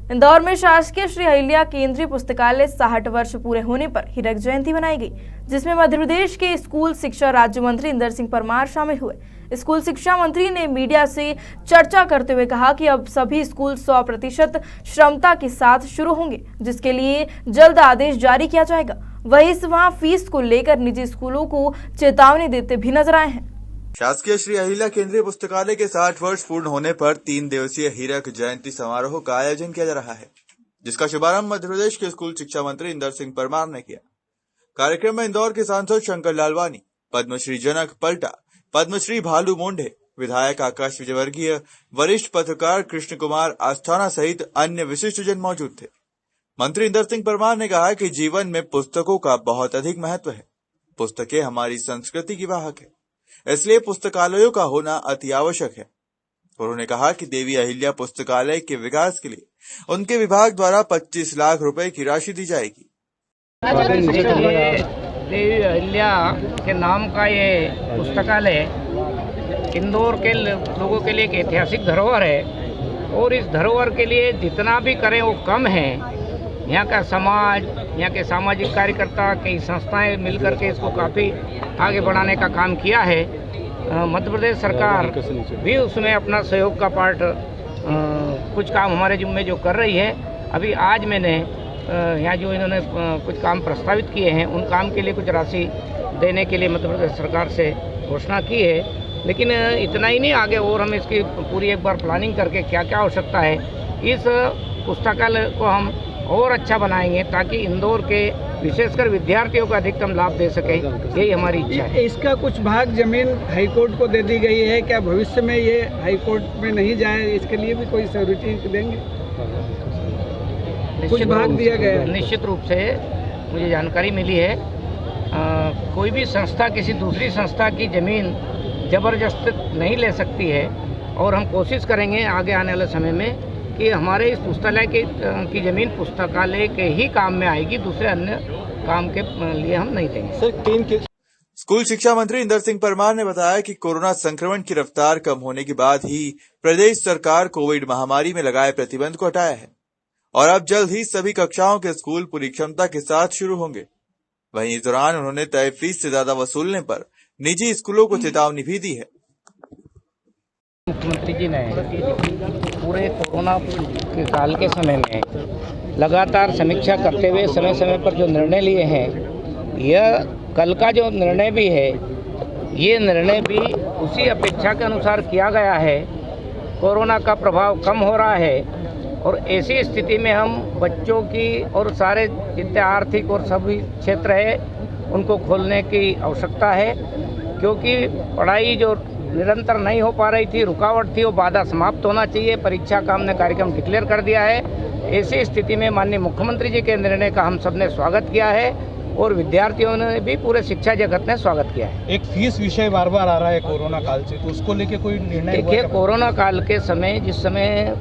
इंदौर में शासकीय श्री अहिल्या केंद्रीय पुस्तकालय 60 वर्ष पूरे होने पर हीरक जयंती मनाई गई, जिसमें मध्य प्रदेश के स्कूल शिक्षा राज्य मंत्री इंदर सिंह परमार शामिल हुए। स्कूल शिक्षा मंत्री ने मीडिया से चर्चा करते हुए कहा कि अब सभी स्कूल 100% क्षमता के साथ शुरू होंगे, जिसके लिए जल्द आदेश जारी किया जाएगा। वहीं वहां फीस को लेकर निजी स्कूलों को चेतावनी देते भी नजर आए हैं। शासकीय श्री अहिल्या केंद्रीय पुस्तकालय के 60 वर्ष पूर्ण होने पर 3 दिवसीय हीरक जयंती समारोह का आयोजन किया जा रहा है, जिसका शुभारंभ मध्य प्रदेश के स्कूल शिक्षा मंत्री इंदर सिंह परमार ने किया। कार्यक्रम में इंदौर के सांसद शंकर लालवानी, पद्मश्री जनक पलटा, पद्मश्री भालू मोंढे, विधायक आकाश विजयवर्गीय, वरिष्ठ पत्रकार कृष्ण कुमार आस्थाना सहित अन्य विशिष्टजन मौजूद थे। मंत्री इंदर सिंह परमार ने कहा कि जीवन में पुस्तकों का बहुत अधिक महत्व है। पुस्तकें हमारी संस्कृति की वाहक है, इसलिए पुस्तकालयों का होना अति आवश्यक है। उन्होंने कहा कि देवी अहिल्या पुस्तकालय के विकास के लिए उनके विभाग द्वारा 25 लाख रुपए की राशि दी जाएगी। देवी अहिल्या के नाम का ये पुस्तकालय इंदौर के लोगों के लिए एक ऐतिहासिक धरोहर है और इस धरोहर के लिए जितना भी करें वो कम है। यहाँ का समाज, यहाँ के सामाजिक कार्यकर्ता, कई संस्थाएं मिलकर के इसको काफ़ी आगे बढ़ाने का काम किया है। मध्य प्रदेश सरकार भी उसमें अपना सहयोग का पार्ट कुछ काम हमारे जिम्मे जो कर रही है। अभी आज मैंने यहाँ जो इन्होंने कुछ काम प्रस्तावित किए हैं, उन काम के लिए कुछ राशि देने के लिए मध्य प्रदेश सरकार से घोषणा की है। लेकिन इतना ही नहीं, आगे और हम इसकी पूरी एक बार प्लानिंग करके क्या क्या आवश्यकता है, इस पुस्तकालय को हम और अच्छा बनाएंगे ताकि इंदौर के विशेषकर विद्यार्थियों को अधिकतम लाभ दे सके। यही हमारी इच्छा है। इसका कुछ भाग जमीन हाईकोर्ट को दे दी गई है, क्या भविष्य में ये हाईकोर्ट में नहीं जाए, इसके लिए भी कोई सिक्योरिटी देंगे? कुछ भाग दिया गया है। निश्चित रूप से मुझे जानकारी मिली है। कोई भी संस्था किसी दूसरी संस्था की जमीन जबरदस्त नहीं ले सकती है और हम कोशिश करेंगे आगे आने वाले समय में कि हमारे इस पुस्तकालय की जमीन पुस्तकालय के ही काम में आएगी, दूसरे अन्य काम के लिए हम नहीं देंगे। स्कूल शिक्षा मंत्री इंदर सिंह परमार ने बताया कि कोरोना संक्रमण की रफ्तार कम होने के बाद ही प्रदेश सरकार कोविड महामारी में लगाए प्रतिबंध को हटाया है और अब जल्द ही सभी कक्षाओं के स्कूल पूरी क्षमता के साथ शुरू होंगे। वहीं इस दौरान उन्होंने तय फीस से ज्यादा वसूलने पर निजी स्कूलों को चेतावनी भी दी है। मुख्यमंत्री जी ने पूरे कोरोना के काल के समय में लगातार समीक्षा करते हुए समय समय पर जो निर्णय लिए हैं, यह कल का जो निर्णय भी है, ये निर्णय भी उसी अपेक्षा के अनुसार किया गया है। कोरोना का प्रभाव कम हो रहा है और ऐसी स्थिति में हम बच्चों की और सारे जितने आर्थिक और सभी क्षेत्र है उनको खोलने की आवश्यकता है, क्योंकि पढ़ाई जो निरंतर नहीं हो पा रही थी, रुकावट थी, वो बाधा समाप्त होना चाहिए। परीक्षा का हमने कार्यक्रम डिक्लेयर कर दिया है। ऐसी स्थिति में माननीय मुख्यमंत्री जी के निर्णय का हम सब ने स्वागत किया है और विद्यार्थियों ने भी, पूरे शिक्षा जगत ने स्वागत किया है। एक फीस विषय बार बार आ रहा है कोरोना काल से, तो उसको लेके कोई निर्णय? देखिए, कोरोना काल के समय जिस समय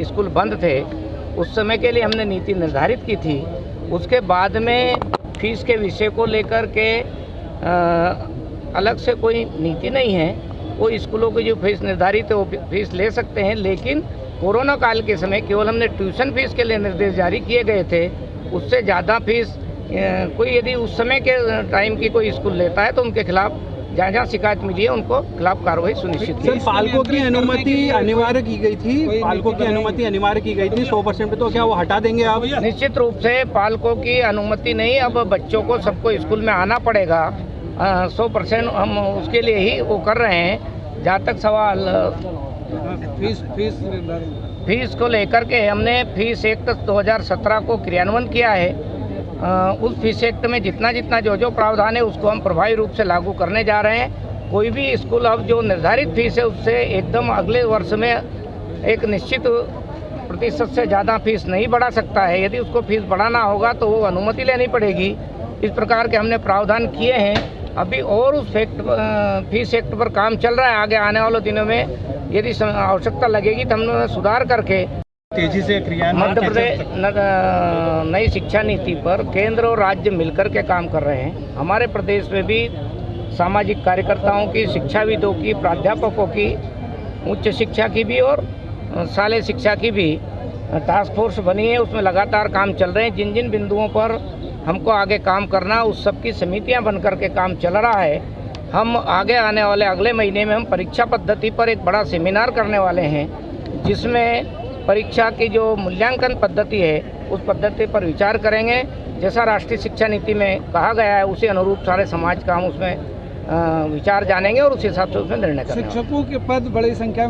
स्कूल बंद थे, उस समय के लिए हमने नीति निर्धारित की थी। उसके बाद में फीस के विषय को लेकर के अलग से कोई नीति नहीं है। वो स्कूलों की जो फीस निर्धारित है वो फीस ले सकते हैं, लेकिन कोरोना काल के समय केवल हमने ट्यूशन फीस के लिए निर्देश जारी किए गए थे। उससे ज़्यादा फीस कोई यदि उस समय के टाइम की कोई स्कूल लेता है तो उनके खिलाफ जहाँ जहाँ शिकायत मिली है उनको खिलाफ कार्रवाई सुनिश्चित की। पालकों की अनुमति अनिवार्य की गई थी, पालकों की अनुमति अनिवार्य की गई थी 100%, तो क्या वो हटा देंगे आप? निश्चित रूप से पालकों की अनुमति नहीं, अब बच्चों को सबको स्कूल में आना पड़ेगा। 100% हम उसके लिए ही वो कर रहे हैं। जहाँ तक सवाल फीस को लेकर के, हमने फीस एक्ट 2017 को क्रियान्वयन किया है। उस फीस एक्ट में जितना जो प्रावधान है उसको हम प्रभावी रूप से लागू करने जा रहे हैं। कोई भी स्कूल अब जो निर्धारित फीस है उससे एकदम अगले वर्ष में एक निश्चित प्रतिशत से ज़्यादा फीस नहीं बढ़ा सकता है। यदि उसको फीस बढ़ाना होगा तो वो अनुमति लेनी पड़ेगी। इस प्रकार के हमने प्रावधान किए हैं। अभी और उस फीस एक्ट पर काम चल रहा है। आगे आने वाले दिनों में यदि आवश्यकता लगेगी तो हम सुधार करके तेजी से मध्य प्रदेश नई शिक्षा नीति पर केंद्र और राज्य मिलकर के काम कर रहे हैं। हमारे प्रदेश में भी सामाजिक कार्यकर्ताओं की, शिक्षाविदों की, प्राध्यापकों की, उच्च शिक्षा की भी और शालेय शिक्षा की भी टास्क फोर्स बनी है, उसमें लगातार काम चल रहे हैं। जिन जिन बिंदुओं पर हमको आगे काम करना, उस सब की समितियां बन करके काम चल रहा है। हम आगे आने वाले अगले महीने में हम परीक्षा पद्धति पर एक बड़ा सेमिनार करने वाले हैं, जिसमें परीक्षा की जो मूल्यांकन पद्धति है उस पद्धति पर विचार करेंगे। जैसा राष्ट्रीय शिक्षा नीति में कहा गया है उसी अनुरूप सारे समाज का हम उसमें विचार जानेंगे और उस हिसाब से उसमें निर्णय करेंगे। शिक्षकों के पद बड़ी संख्या